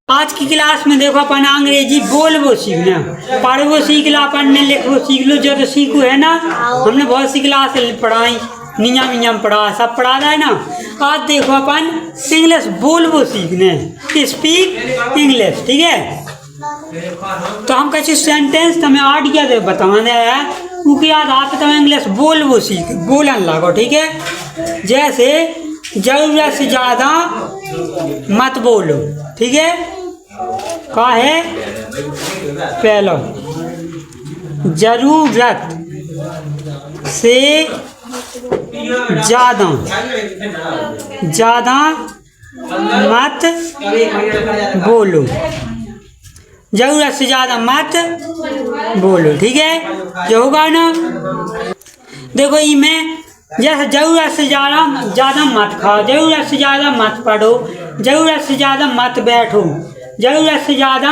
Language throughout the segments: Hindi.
आज की क्लास में देखो अपन अंग्रेजी बोलबो सीखना, पढ़बो सीख ला, अपन ने लिखबो सीख लो, जो तो सीखो है ना। हमने बहुत सी क्लास पढ़ाई, नियम पढ़ा, सब पढ़ा है ना। आज देखो अपन इंग्लिश बोलबो सीखने, स्पीक इंग्लिश, ठीक है। तो हम कैसे सेंटेंस तुम्हें आइडिया दे बताने है, क्योंकि आज आप तुम्हें इंग्लिश बोलबो सीख बोलन लागो, ठीक है। जैसे जरूरत से ज़्यादा मत बोलो, ठीक है। का है पहला, जरूरत से ज़्यादा मत बोलो, जरूरत से ज़्यादा मत बोलो, ठीक है। जो होगा ना, देखो इसमें जैसे जरूरत से ज़्यादा मत खाओ, जरूरत से ज़्यादा मत पढ़ो, जरूरत से ज़्यादा मत बैठो, जरूरत से ज़्यादा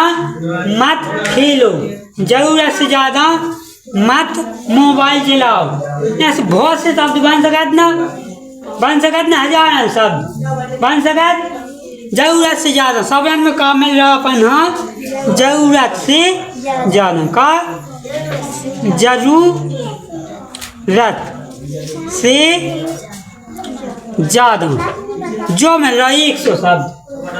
मत खेलो, जरूरत से ज़्यादा मत मोबाइल चलाओ। ऐसे बहुत से शब्द बन सकत ना, हजार शब्द बन सकत। जरूरत से ज़्यादा सब में का मिल रहा अपन, हाँ, जरूरत से ज़्यादा का, जरूरत से ज़्यादा जो मिल रहा है 100 शब्द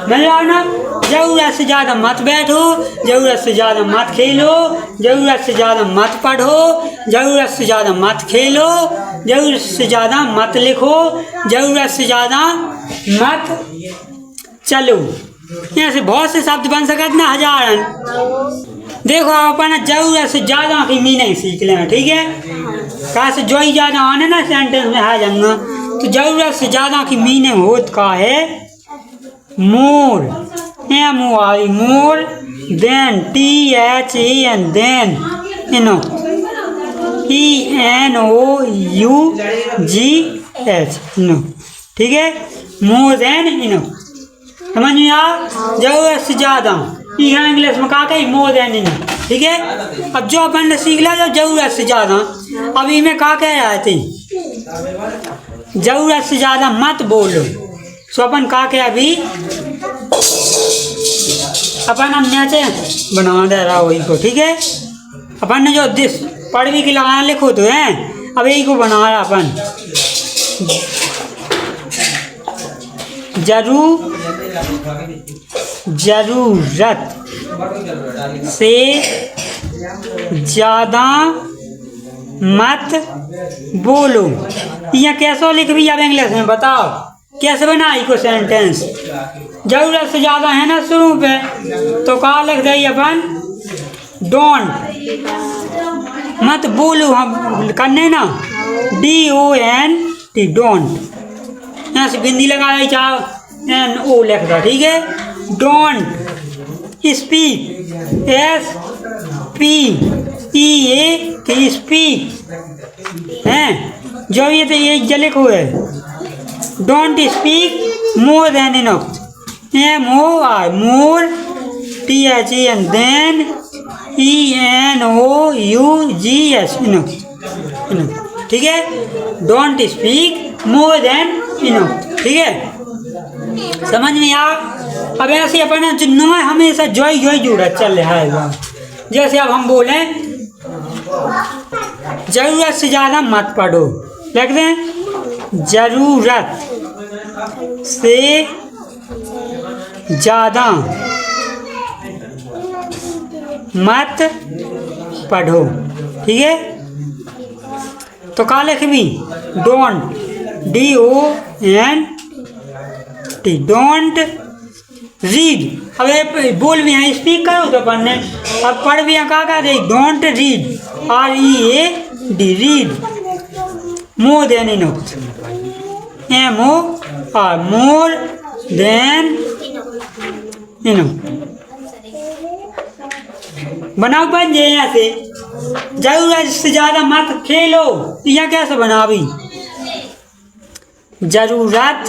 मिल रहा है ना। जरूरत से ज़्यादा मत बैठो, जरूरत से ज़्यादा मत खेलो, जरूरत से ज़्यादा मत पढ़ो, जरूरत से ज़्यादा मत खेलो, जरूरत से ज़्यादा मत लिखो, जरूरत से ज़्यादा मत चलो। ऐसे बहुत से शब्द बन सकते ना, हजार। देखो अपन जरूरत से ज़्यादा की मीनिंग सीख लें, ठीक है। कहा से जो ही ज़्यादा आने ना सेंटेंस में आ जाऊंगा, तो जरूरत से ज़्यादा की मीनिंग होत का है more, MOR, more than, THEN, than, enough, ENOUGH, enough, ठीक है। मोर देन इनफ, समझ में आ। जरूरत से ज़्यादा यहाँ इंग्लिश में कहा कही मोर देन इनफ, ठीक है। अब जो अपन ने सीख लिया, जो जरूरत से ज़्यादा, अभी में कहा कह रहा थे जरूरत से ज़्यादा मत बोलो। सो अपन कहा के अभी अपन हम नीचे बना दे रहा वही को, ठीक है। अपन ने जो दिस पढ़ भी के लगाना लिखो तो है, अब यही को बना रहा अपन। जरूरत से ज़्यादा मत बोलो। यहाँ कैसे लिख भी अब इंग्लिश में बताओ, कैसे बनाई को सेंटेंस। जरूरत से ज़्यादा है ना शुरू पे, तो कहा लिख दे अपन, डोंट, मत बोलो, हम करने ना, DONT, डोंट। यहाँ से बिंदी लगा रही, चाहो NO लिख दो, ठीक है। डोंट स्पीक, SPEAK, स्पीक हैं, जो ये तो ये जलिक हुए। Don't speak more than enough, MOR, more, THEN, than, ENOUGH, enough, ठीक है। Don't speak more than enough, ठीक है। समझ में आ। अब ऐसे अपन न हमेशा जोई जुड़ा चल रहा है। जैसे अब हम बोले जरूरत से ज़्यादा मत पढ़ो, लिख दें जरूरत से ज़्यादा मत पढ़ो, ठीक है। तो का लिख भी, डोंट, DONT, डोंट रीड। अब बोल भी हैं, स्पीक करो तो अपन ने, अब पढ़ भी हैं, कहा रही don't read, READ, read. More than enough, MOR, more than enough. बनाओ बन जाए। यहाँ से जरूरत से ज़्यादा मत खेलो, यहाँ कैसे बना भी, जरूरत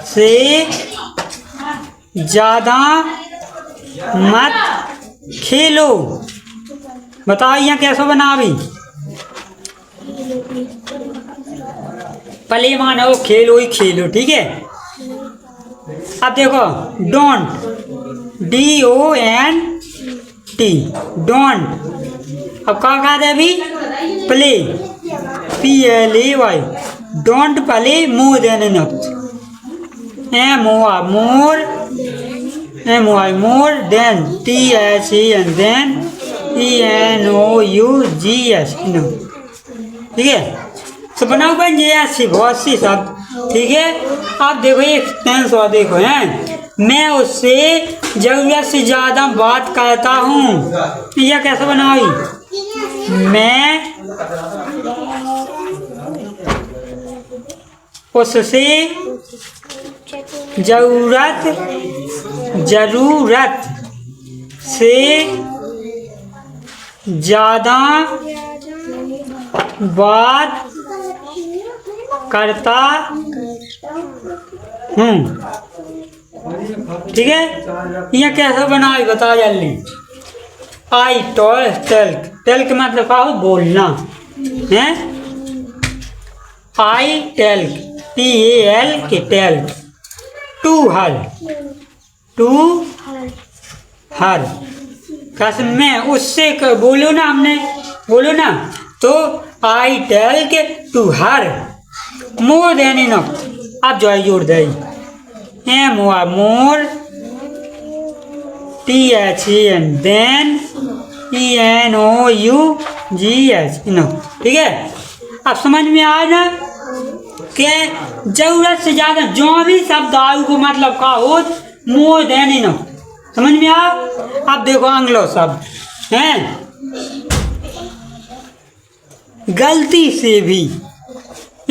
से ज़्यादा मत खेलो। बताओ यहाँ कैसे बना भी, पहले मानो खेलो ही खेलो, ठीक है। अब देखो डोंट, DONT, डोंट। अब क्या कहा था अभी? Play, PLAY, don't play more than enough. MOR, more than, THEN, then, ENOUGS, enough. ठीक है, तो बनाओ बन जैसे बहुत सी शब्द। ठीक है, अब देखो एक टेंस और देखो हैं, मैं उससे जरूरत से ज़्यादा बात करता हूँ। यह कैसे बनाई? मैं उससे जरूरत से ज़्यादा बात करता हूँ। ठीक है, यह कैसे बनाई बता जल्दी। आई टेल्क, टेल्क मतलब क्या हो? बोलना है। I talk, TALK, talk, to her, कैसे? मैं उससे बोलो ना, हमने बोलो ना, तो I talk to her more than enough. आप जो है जोड़ दे, MOR, more, THEN, then, ENOUGS, enough. ठीक है, अब समझ में आया ना कि जरूरत से ज्यादा जो भी शब्द आयु को मतलब का हो, मोर देन इनफ। समझ में आ? अब देखो अगला शब्द है, गलती से भी।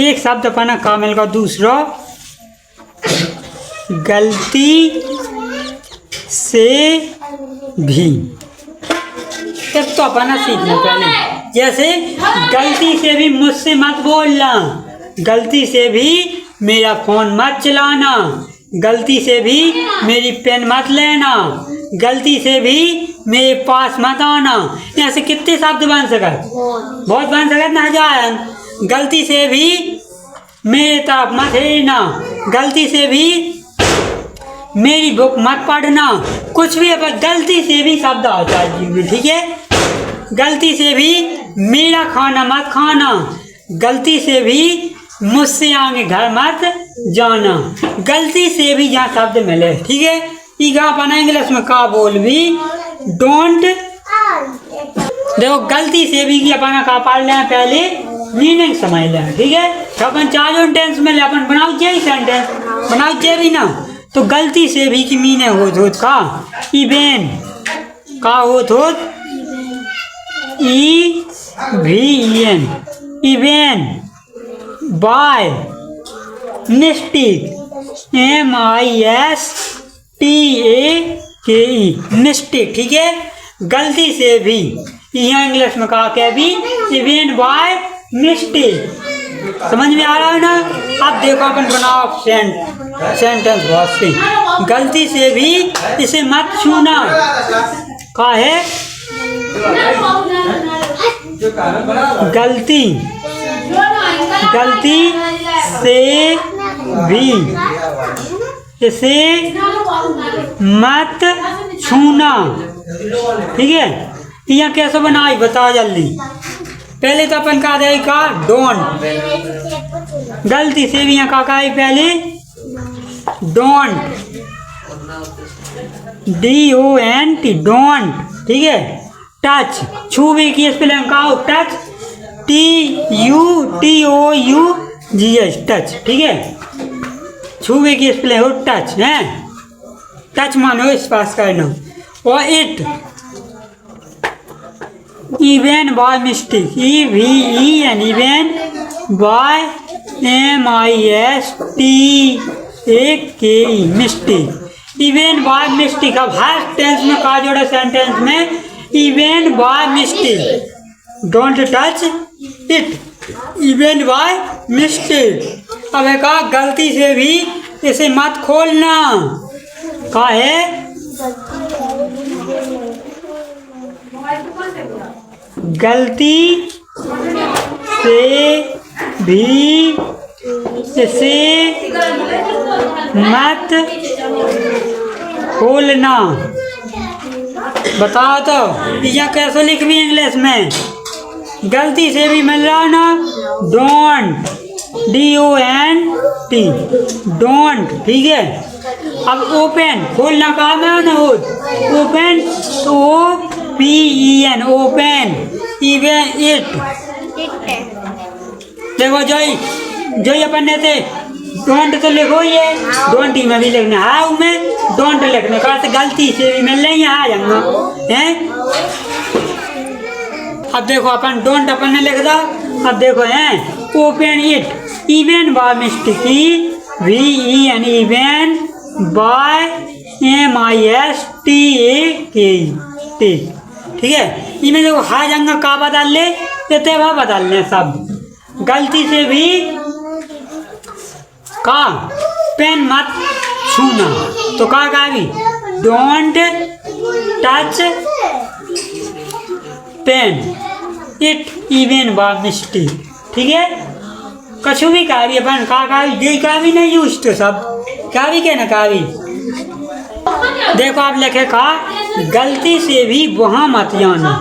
एक शब्द अपना कामिल का दूसरा, गलती से भी। एक तो अपना सीखना पहले, जैसे गलती से भी मुझसे मत बोलना, गलती से भी मेरा फोन मत चलाना, गलती से भी मेरी पेन मत लेना, गलती से भी मेरे पास मत आना। ऐसे कितने शब्द बन सकते? बहुत बन सकते ना जाए। गलती से भी मेरे तरफ मत हेरना, गलती से भी मेरी बुक मत पढ़ना, कुछ भी अब गलती से भी शब्द आता है जीवन में। ठीक है, गलती से भी मेरा खाना मत खाना, गलती से भी मुझसे आगे घर मत जाना, गलती से भी जहाँ शब्द मिले। ठीक है, ईगा अपना इंग्लिश में का बोल भी डोंट। देखो गलती से भी की अपना का पढ़ लें, पहले मीनिंग समझ लें। ठीक है, तो अपन चारों टेंस में ले अपन बनाओ जे सेंटेंस बनाओ जे भी ना, तो गलती से भी की मीनिंग हो का इवेन का हो EVEN, even, by mistake, MISTAKE, mistake. ठीक है, गलती से भी यहाँ इंग्लिश में कहा क्या भी इवेन बाय मिस्टेक। समझ में आ रहा है ना? अब देखो अपन बनाओ सेंटेंस बहुत से। गलती से भी इसे मत छूना, का है गलती से भी इसे मत छूना। ठीक है, यहाँ कैसे बनाई बता जल्दी। पहले तो अपन कहा देगा डोंट, गलती से भी यहाँ का है पहले डोंट, DONT, डोंट। ठीक है, टच, छूबे की स्पेलिंग का हो टच, TUTOUGS, टच। ठीक है, छूबे की स्पेलिंग हो टच है, टच मानो स्पर्श करना। और it, even by mistake, EVEN, even by MISTAKE, mistake, even by mistake. अब हर टेंस में का जोड़ा सेंटेंस में even by mistake, don't touch it, even by mistake. अब है कहा गलती से भी इसे मत खोलना, का है गलती से भी इसे मत खोलना। बताओ तो यह कैसे लिख भी इंग्लिश में? गलती से भी मिल रहा ना, डोंट, DONT, डोंट, ठीक है। अब ओपन, खोलना कहा में ना, open, OPEN, open, even it. देखो जो अपन ने थे डोंट तो लिखो, ये डोंट ही में भी लिखना है, में डोंट लिखने का से गलती से भी मिल रही है जंगा हैं। अब देखो अपन डोंट अपन ने लिख दा। अब देखो हैं open it, even by mistake, VEN, even by MISTAK, ठीक है। इनमें देखो हाय जंगा का बदल ले, तेवा बदल ले सब। गलती से भी का पेन मत छूना, तो का भी don't touch pen it even by mistake, ठीक है। कछु भी का भी अपन का भी का भी नहीं यूज तो सब का भी के ना का भी। देखो आप लिखे का गलती से भी वहाँ मत जाना,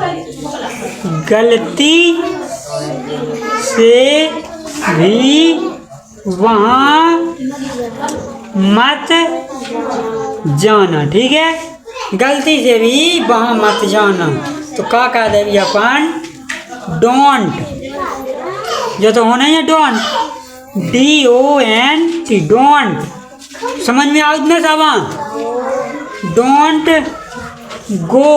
गलती से भी वहाँ मत जाना, ठीक है। गलती से भी वहाँ मत जाना, तो का कह देवी अपन डोंट, जो तो होना है डोंट, DONT, डोंट। समझ में आउट ना सब? Don't go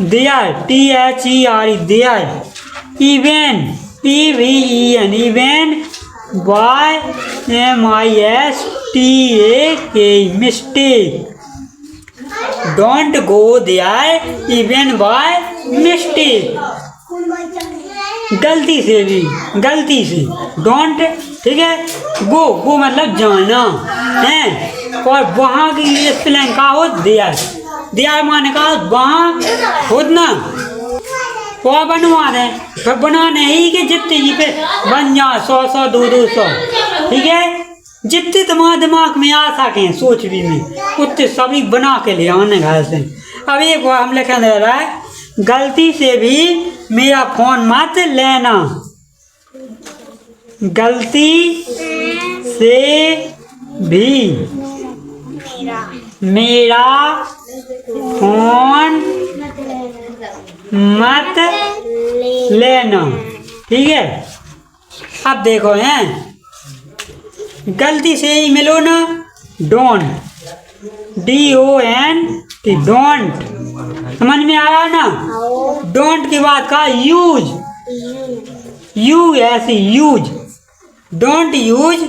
there, THERE, there, even, EVEN, even by MISTAK, mistake. Don't go there even by mistake, गलती से भी, गलती से डोंट, ठीक है। गो मतलब जाना है, और वहाँ की स्पेलिंग का हो देयर, देयर माने का वहाँ खुद ना वो बनवा दे, फिर बनाने ही के जितने जी पे बन जा 100 200, ठीक है। जितने तुम्हारे दिमाग में आ सके सोच भी में उतने सभी बना के ले आने घर से। अब एक बार हम लिखा दे रहा है गलती से भी मेरा फोन मत लेना, गलती से भी मेरा फोन मत लेना, ठीक है। अब देखो हैं गलती से ही मिलो ना, डोंट, DONT, डोंट। समझ में आया ना? डोंट की बात का यूज, यूज, डोंट यूज,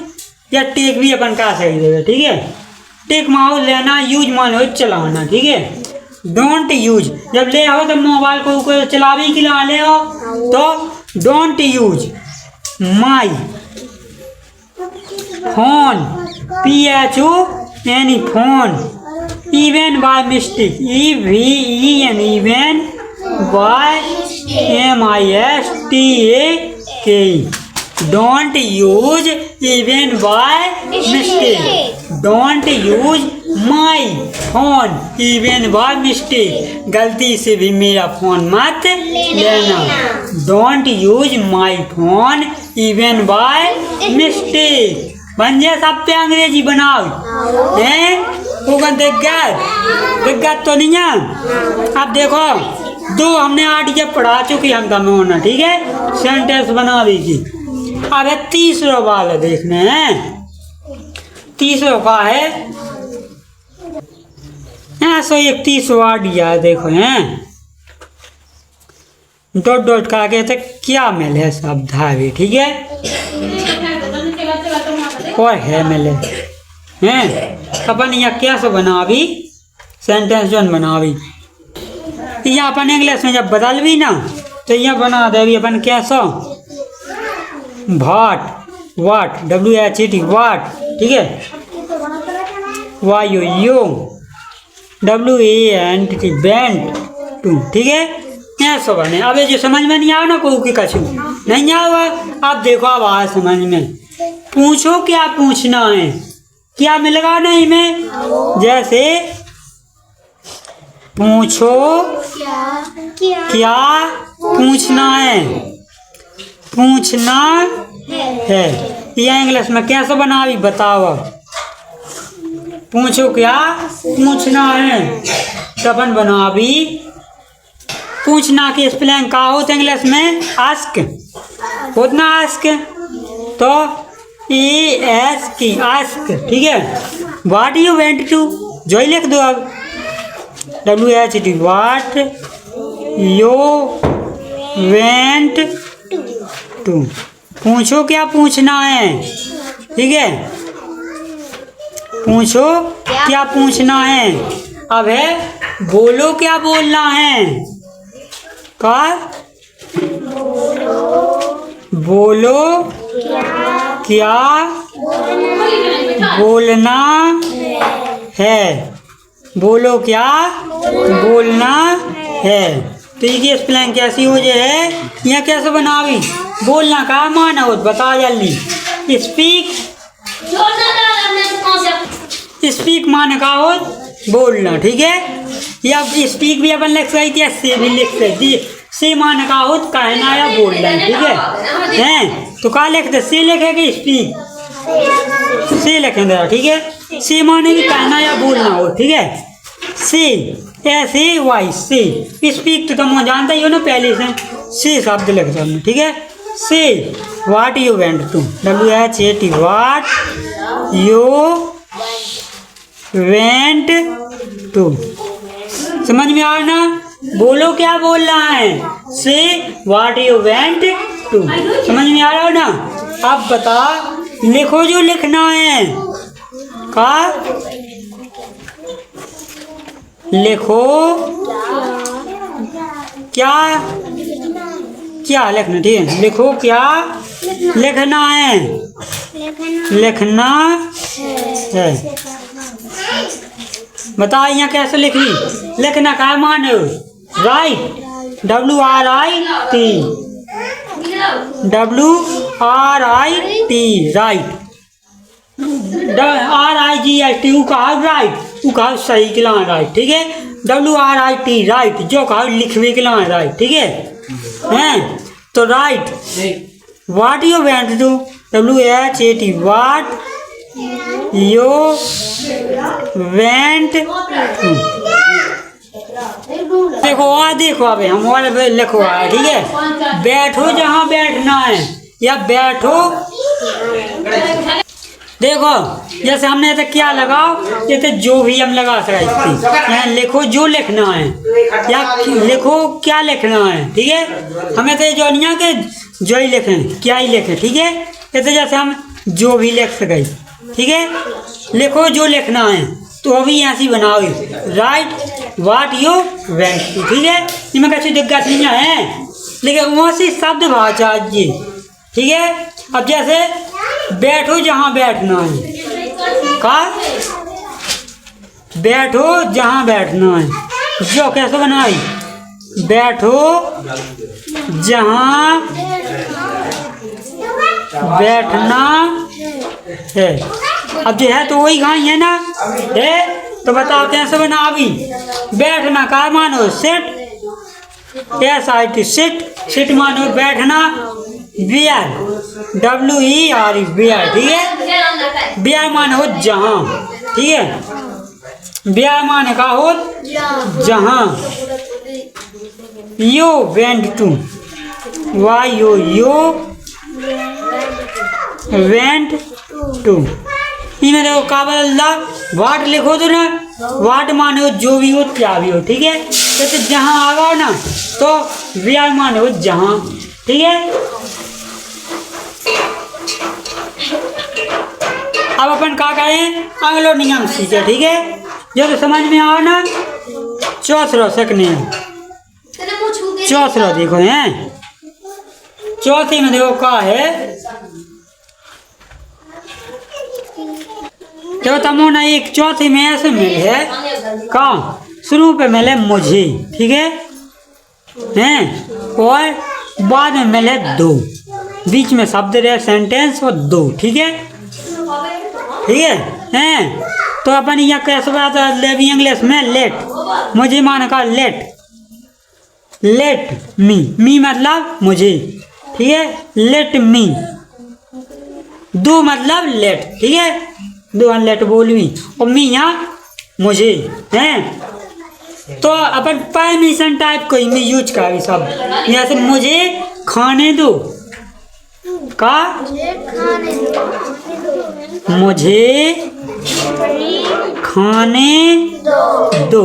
या टेक भी अपन का सही देगा, ठीक है। टेक माउस लेना, यूज मानो चलाना, ठीक है। डोंट यूज जब ले आओ तो मोबाइल को चला भी के ले आओ, तो don't use my phone, PHON, phone, even by mistake, EVEN, even by MISTAK, don't use even by mistake, don't use my phone even by mistake, गलती से भी मेरा फोन मत लेना। Don't use my phone even by mistake. बन जाए सब पे अंग्रेजी बनाओ हैं, वो दिक्कत तो नहीं है। अब देखो दो हमने आर्टिकल पढ़ा चुकी हम तमें होना, ठीक है। सेंटेंस बना दीजिए। अब तीसरा वाला देखने हैं, तीसरा का है सो 31 वार्ड दिया है, देखो हैं डॉट डॉट का कहते क्या मिले है सब धावी, ठीक है। और है मिले हैं अपन यहाँ क्या सो बना भी सेंटेंस जो बना भी, यहाँ अपन इंग्लिश में जब बदल भी ना तो यहाँ बना दे भी अपन क्या सो वाट, WHAT, वाट, ठीक है। YOU, WANT, बैंड, ठीक है। ऐसा बने। अब जो समझ में नहीं आया ना कोई की कछु नहीं आवा, अब देखो अब आया समझ में। पूछो क्या पूछना है, क्या मिलेगा नहीं में? जैसे पूछो क्या पूछना है, पूछना है। यह इंग्लिश में कैसे बना भी बताओ। पूछो क्या पूछना है, तबन बना भी। पूछना की स्पेलिंग का होता है इंग्लिश में? आस्क होता ना, आस्क तो ASK आस्क, ठीक है। व्हाट यू वेंट टू, जो ही लिख दो अब, WHT what you want to. पूछो क्या पूछना है, ठीक है। पूछो क्या पूछना है। अब है बोलो क्या बोलना है का, बोलो क्या बोलना है, बोलो क्या बोलना है। तो ये स्पेलिंग कैसी हो जाए, यहाँ कैसे बनावी? बोलना का माना हो बता जल्दी। स्पीक, स्पीक माने का हो बोलना, ठीक है। या स्पीक भी अपन लिख सकते हैं, से भी लिख सकते। से माने का हो कहना या बोलना, ठीक है। हैं तो का लिखते, से लिखेंगे स्पीक, से लिखेंगे, ठीक है। से माने भी कहना या बोलना हो, ठीक है। से ऐसे वाई से। स्पीक तो तुम जानते ही हो ना पहले से शब्द लिखते हैं, ठीक है। से what you want to, WHAT what you want to. समझ में आ ना? बोलो क्या बोलना है, से व्हाट यू वेंट टू। समझ में आ रहा हो ना? अब बता, लिखो जो लिखना है का, लिखो क्या क्या लिखना, ठीक है। लिखो क्या लिखना है, लिखना है। बताओ यहाँ कैसे लिख ली? लिखना का मान right, WRIT, WRIT right. RIGHT ऊ कहा राइट, ऊ कहा सही के लाए राइट, ठीक है। WRIT राइट, जो कहा लिखवे के लाए राइट, ठीक है। तो write what you want to, WHAT what you want to. देखो देखो अब हम वाले लिखो, ठीक है। बैठो जहाँ बैठना है, या बैठो। देखो जैसे हमने तो क्या लगाओ, जैसे जो भी हम लगा सकते हैं। लिखो जो लिखना है, या लिखो क्या लिखना है, ठीक है। हमें तो जो नहीं के जो ही लिखें, क्या ही लिखें, ठीक है। जैसे जैसे हम जो भी लिख सके, ठीक है। लिखो जो लिखना है, तो अभी ऐसी बनाओ write what you want to, ठीक है। इसमें कैसी दिक्कत नहीं है, लेकिन वहाँ से शब्द भाव चाहिए, ठीक है। अब जैसे बैठो जहाँ बैठना है का, बैठो जहाँ बैठना है, जो कैसे बनाई? बैठो जहाँ बैठना है। अब जो है तो वही घाई है ना, है तो बताओ कैसे बना? अभी बैठना का मानो सिट, SIT सिट, सिट मानो बैठना। बियर, WER बियर, ठीक है। बियर मान हो जहाँ, ठीक है। बियर मान का हो जहाँ। You want to, YU want to. इन्हें देखो का बदलता, वाट लिखो तो ना, वाट मान हो जो भी हो क्या भी हो, ठीक है। तो जहाँ आ गया ना, तो बियर मान हो जहाँ, ठीक है। अब अपन क्या करें, अगलो नियम सीखे, ठीक है। जब समझ में आओ ना, चौथरा सकने चौथरा देखो हैं, चौथी में देखो का है, तो तमो ना एक चौथी में ऐसे मिले है का, शुरू पे मिले मुझे, ठीक है, हैं, और बाद में मिले दो, बीच में शब्द रहे सेंटेंस और दो, ठीक है। ठीक है हैं। तो अपन यहाँ कैसे बात ले भी इंग्लिश में लेट, मुझे मान का लेट, लेट मी मतलब मुझे, ठीक है, लेट मी, दो मतलब लेट, ठीक है, दो लेट बोलवी और मी यहाँ मुझे हैं। तो अपन परमिशन टाइप कोई में यूज कर सब, जैसे मुझे खाने दो का, मुझे खाने दो,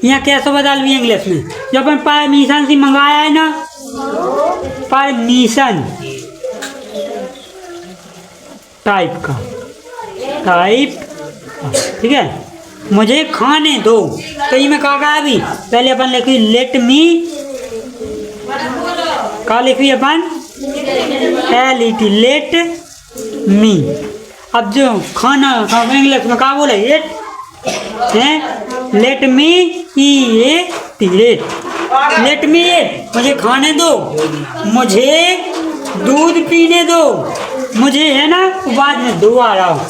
यहाँ कैसे बदल भी इंग्लिश में, जब अपन परमिशन से मंगाया है ना, परमिशन टाइप का, टाइप, ठीक है, मुझे खाने दो। तो ये में कहा अभी पहले अपन लिखी लेट मी, का लिखी अपन LET लेट मी। अब जो खाना इंग्लिश में कहा बोले एट है, let me EAT let, let me eat, मुझे खाने दो, मुझे दूध पीने दो, मुझे है ना बाद में दो आ रहा हूँ,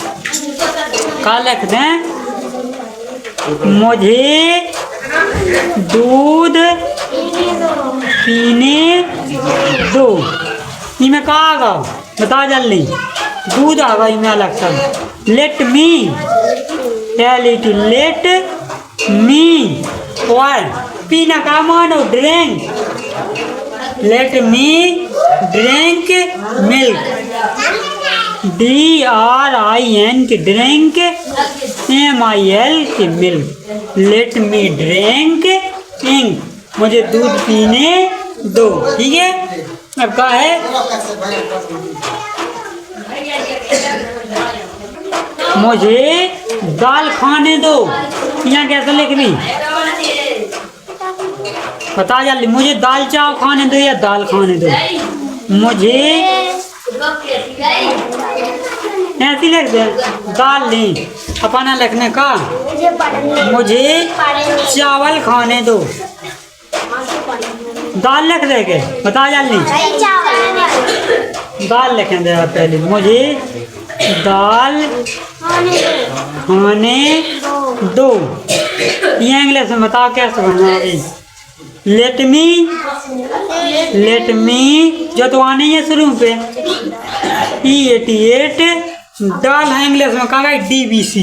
का लिख दें, मुझे दूध पीने दो। इनमें कहा आगा बता जल्दी, दूध आगा इनमें अलग सब, let me LET let me, और पीना का मानो drink, let me drink milk, DRINK drink MILK milk, let me drink ink, मुझे दूध पीने दो, ठीक है। अब क्या है, मुझे दाल खाने दो, यहाँ कैसे लिख दी बता जल्दी, मुझे दाल चाव खाने दो या दाल खाने दो, मुझे ऐसी लिख दे, दाल नहीं अपना लिखने का, मुझे चावल खाने दो, दाल लिख दे के बता जल्दी, दाल लिखें दे पहले, मुझे दाल खाने दो, ये इंग्लिश में बताओ कैसे बनना है, लेट मी जो तो आने है शुरू पे EAT दाल है इंग्लिश में कहा DBC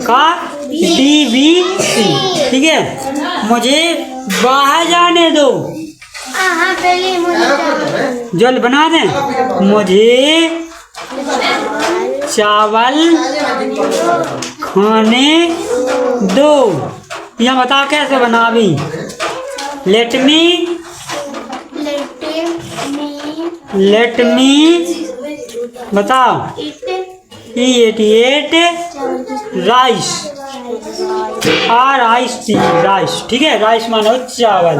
का DBC, ठीक है, मुझे बाहर जाने दो, जल बना दें, मुझे चावल खाने दो, यह बता कैसे बना अभी, लेट मी बताओ EAT राइस, RICE राइस, ठीक है, राइस मानो चावल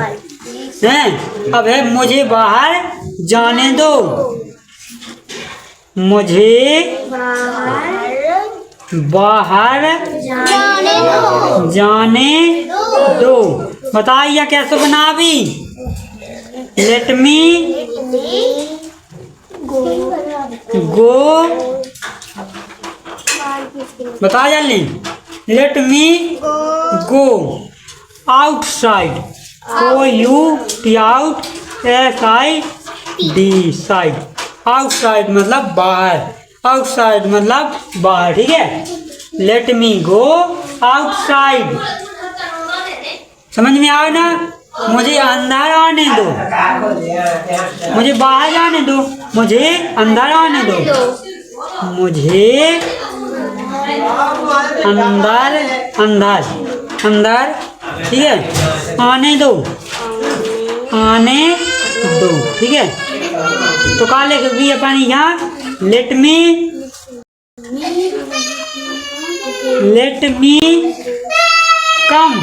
हैं। अब है मुझे बाहर जाने दो, मुझे बाहर जाने दो, बताइए कैसे बना अभी, लेट मी गो, बता जल्दी, let me go outside, OUT out SID side, outside मतलब बाहर, आउटसाइड मतलब बाहर, ठीक है, लेट मी गो आउटसाइड, समझ में आया ना, मुझे अंदर आने दो, मुझे बाहर जाने दो, मुझे अंदर आने दो, मुझे अंदर अंदर अंदर, ठीक है, आने दो, आने दो, ठीक है। तो कहा लिख भी अपन यहाँ लेट मी कम,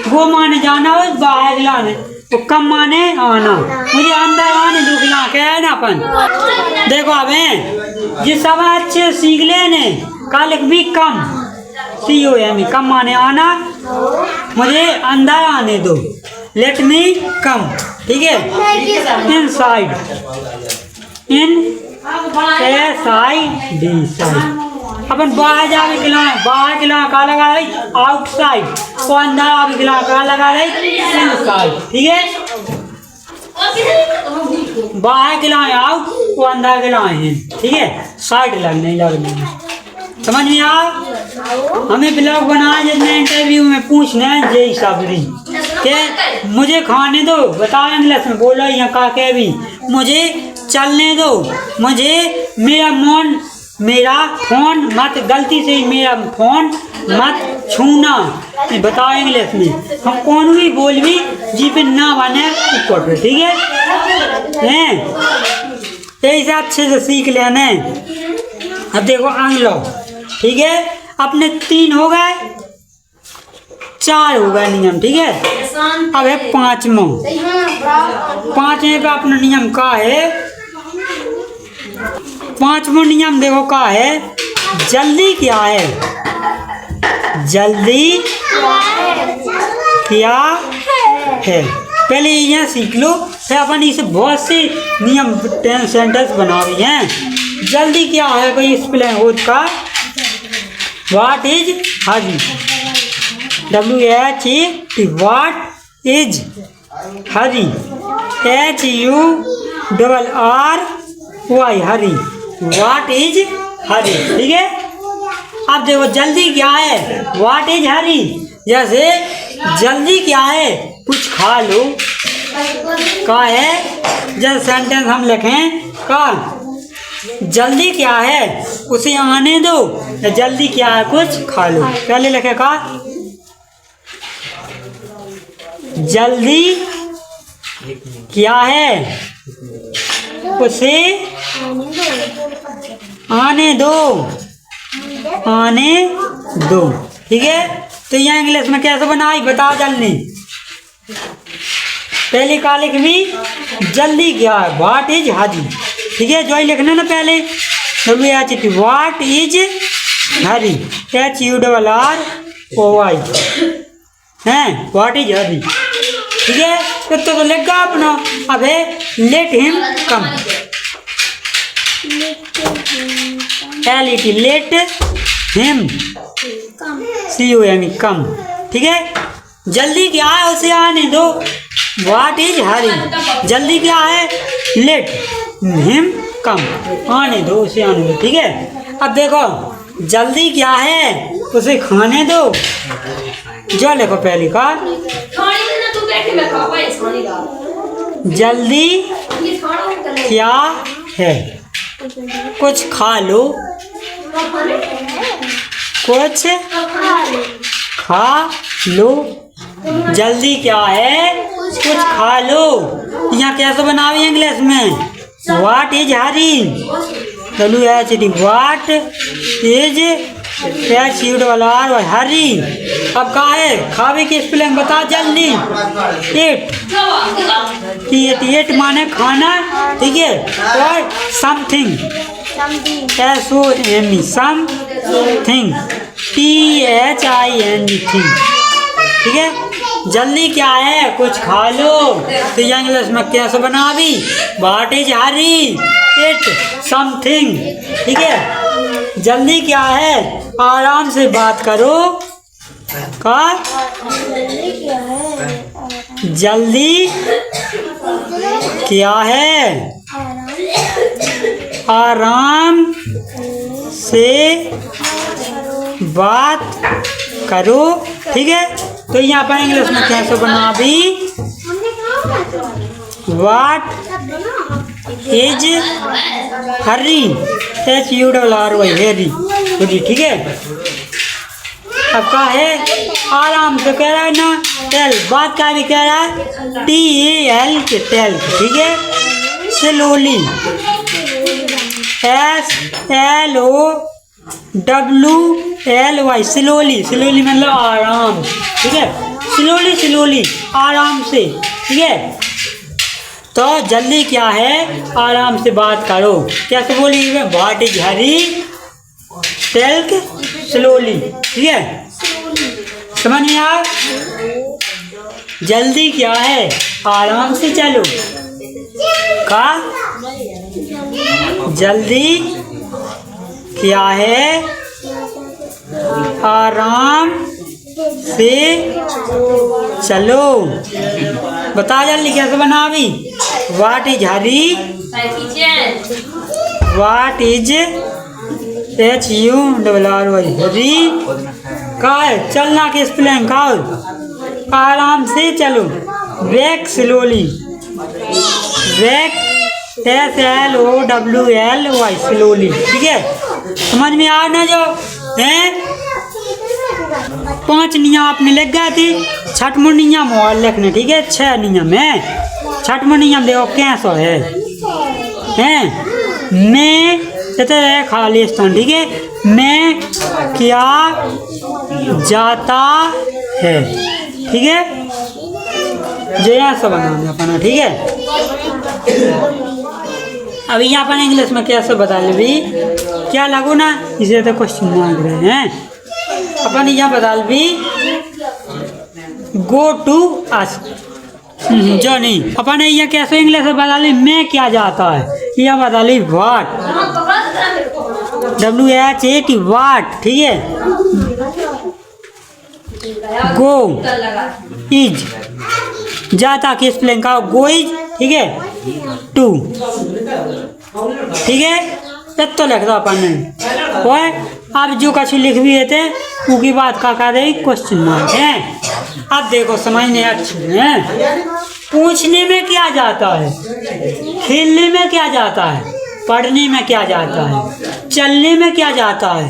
वो माने जाना हो बाहर लाने, तो कम माने आना, मुझे अंदर आने दो खिला के है ना अपन, देखो अब जिस सब अच्छे सीख लेने, का लिख भी कम COM, कम माने आना, मुझे अंदर आने दो, लेट मी कम, ठीक है, इनसाइड SID साइड, अपन बाहर जाके खिलाए, बाहर खिलाए का लगा रही आउटसाइड, और अंदर आके खिलाए का लगा रही इनसाइड। ठीक है, बाहर खिलाए आउट, वो अंदर खिलाए इन। ठीक है, साइड लगने लगने समझ में आ। हमें ब्लॉग बनाए जिसमें इंटरव्यू में पूछना है जय सबरी के मुझे खाने दो, बताओ इंग्लिश में बोलो यहाँ का के भी मुझे चलने दो, मुझे मेरा फोन मत, गलती से मेरा फोन मत छूना, बताओ इंग्लिश में। हम कौन भी बोल भी जी पे ना बने ऊपर पे। ठीक है, ऐसे अच्छे से सीख लेने। अब देखो अंग लो। ठीक है, अपने 3 हो गए, 4 हो गए नियम। ठीक है, अब है 5वां। 5वें का अपना नियम का है, 5वां नियम देखो का है, जल्दी क्या है, जल्दी क्या है। पहले यहाँ सीख लो, फिर अपन इसे बहुत से नियम 10 सेंटेंस बना रही हैं। जल्दी क्या है कोई स्पेलिंग हो का, what is hurry, WHAT what is hurry, HURRY hurry, what is hurry. ठीक है, अब देखो जल्दी क्या है, व्हाट इज हरी। जैसे जल्दी क्या है, कुछ खा लो का है। जैसे सेंटेंस हम लिखें का जल्दी क्या है उसे आने दो, जल्दी क्या है कुछ खा लो। पहले लिखे का जल्दी क्या है उसे आने दो, आने दो। ठीक है, तो यहाँ इंग्लिश में कैसे बनाई बताओ जल्दी। पहले का लिख भी जल्दी क्या है, व्हाट इज हरी। ठीक है, जो ही लिखना ना पहले WHAT what is hurry, HURRY हैं, व्हाट इज हरी। ठीक है, तो लिखा अपना। अब है let him come, LET let him COM कम। ठीक है, जल्दी क्या है उसे आने दो, व्हाट इज हरी। जल्दी क्या है, लेट हिम कम, आने दो उसे आने दो। ठीक है, अब देखो जल्दी क्या है उसे खाने दो, जो लिखो पहले का जल्दी क्या है कुछ खा लो, कुछ खा लो। जल्दी क्या है कुछ खा लो। यहाँ कैसे बनावी इंग्लिश में, what is hurry, WHAT what is HURRY हरी। अब का है खावे की स्पेलिंग बता जल्दी, एट माने खाना। ठीक है, और something SOME something THING thing. ठीक है, जल्दी क्या है कुछ खा लो। तो इंग्लिश में कैसे बना भी, what is Hari it something. ठीक है, जल्दी क्या है आराम से बात करो का, जल्दी क्या है आराम से बात करो। ठीक है, तो यहाँ पर इंग्लिश में कैसे बना भी, व्हाट इज हरी HURRY हरी। ठीक है, अब का है आराम से कह रहा है ना, टेल बात का भी कह रहा है TAL के टेल। ठीक है, स्लोली SLOWLY स्लोली, स्लोली मतलब आराम। ठीक है, स्लोली स्लोली आराम से। ठीक है, तो जल्दी क्या है आराम से बात करो, कैसे बोली, what is hurry tell slowly. ठीक है, समझ में आ, जल्दी क्या है आराम से चलो का, जल्दी क्या है आराम से चलो। बता जल्दी कैसे बना अभी। What is Hari, what is HURRY हरी का है चलना के स्पेलिंग का आराम से चलो। वैक स्लोली, वैक SLOWLY स्लोली। ठीक है, समझ में आ ना जो है। 5 नियम आपने लिख गए थे। 6वां नियम मोबाइल लिखने। ठीक है, 6 नियम है। 6वां नियम देखो कैसा है। मैं है खालिस्तान। ठीक है, मैं क्या जाता है। ठीक है, जो यहाँ से बनाना अपना। ठीक है, अभी यहाँ पर इंग्लिश में कैसे बता ले भी क्या लागू ना, इसे तो क्वेश्चन मांग रहे हैं अपन। यहाँ बता भी गो टू आस्क जो नहीं अपन ये कैसे इंग्लिश में बता ली। मैं क्या जाता है, यह बता ली व्हाट, WHAT व्हाट। ठीक है, गो इज जाता किस प्लेन का, गो इज। ठीक है, टू। ठीक है, तो लिख दो अपन ने। अब जो कछु लिख भी थे उनकी बात का दे क्वेश्चन मार्क है। अब देखो समझने अच्छे है। पूछने में क्या जाता है, खेलने में क्या जाता है, पढ़ने में क्या जाता है, चलने में क्या जाता है,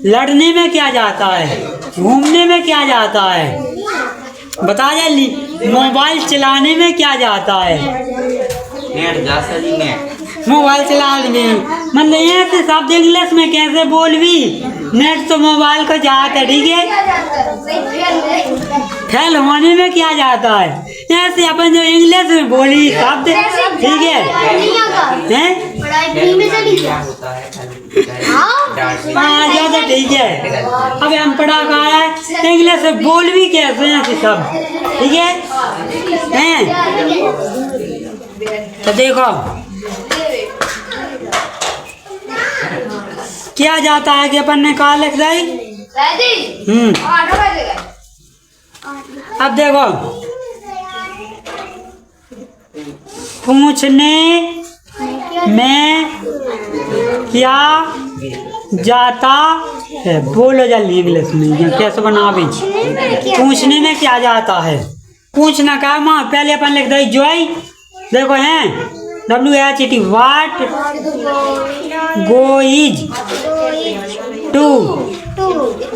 लड़ने में क्या जाता है, घूमने में क्या जाता है। बता जल्दी। मोबाइल चलाने में क्या जाता है, मोबाइल चलाने में मतलब ये तो शब्द इंग्लिश में कैसे बोल भी। नेट तो मोबाइल को जाता है। ठीक है, फेल होने में क्या जाता है, ऐसे अपन जो इंग्लिश में बोली शब्द। ठीक है, हाँ तो ठीक है। अब हम पढ़ा कहा है इंग्लिश में बोल भी कैसे ऐसे शब्द। ठीक है, तो देखो क्या जाता है कि अपन ने कहा लिख दी। अब देखो पूछने में क्या जाता है, बोलो जल्दी इंग्लिश में कैसे बना भी। पूछने में क्या जाता है, पूछना का माँ पहले अपन लिख दी जॉय। देखो हैं WHAT what, go is, to.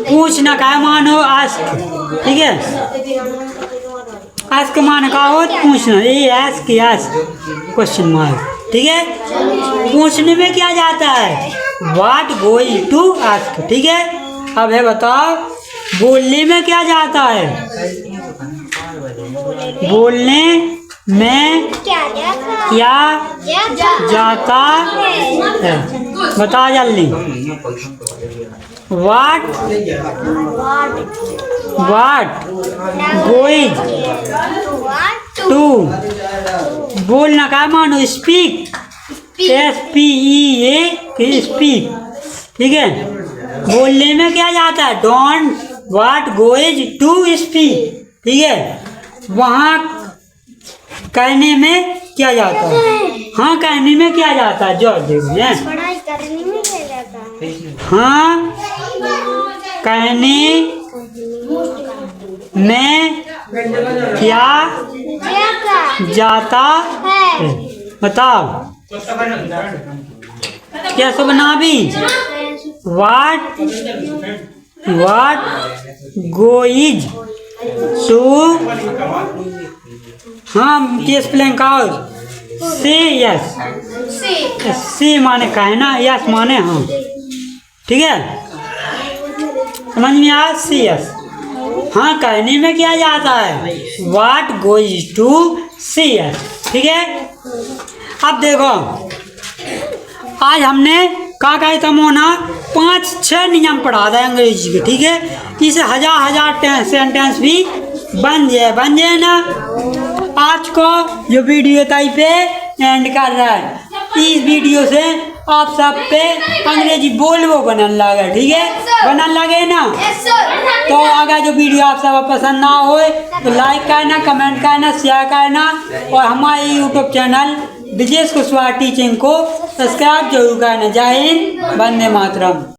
पूछना का मानो आस्क। ठीक है, आस्क मान का हो पूछना, ये आस्क क्वेश्चन मार्क। ठीक है, पूछने में क्या जाता है, व्हाट गोइंग टू आस्क। ठीक है, अब है बताओ बोलने में क्या जाता है, बोलने में क्या जाता है। बता जल्दी। What going to. बोलना का मानो स्पीक, SPEAK स्पीक। ठीक है, बोलने में क्या जाता है, don't what going to speak. ठीक है, वहाँ कहने में क्या जाता है, हाँ कहने में क्या जाता है, जो देखिए पढ़ाई करने में क्या जाता है, हाँ कहने में क्या जाता है। बताओ कैसे बना भी। व्हाट गोइज टू, हाँ किस प्लेन का से यस, सी माने कहना, यस माने हाँ। ठीक है, समझ में आया, सी यस हाँ कहने में क्या जाता है, what goes to see yes. ठीक है, अब देखो आज हमने का कहे तमोना 5-6 नियम पढ़ा था अंग्रेजी के। ठीक है, इसे हजार सेंटेंस भी बन जाए ना। आज को जो वीडियो ताई पे एंड कर रहा है, इस वीडियो से आप सब पे अंग्रेजी बोलबो बनन लगे, ठीक है, बनन लगे ना। तो अगर जो वीडियो आप सब पसंद ना होए तो लाइक करना, कमेंट करना, शेयर करना और हमारे YouTube channel Vijesh Kushwaha teaching को सब्सक्राइब जरूर करना। जय हिंद, वंदे मातरम।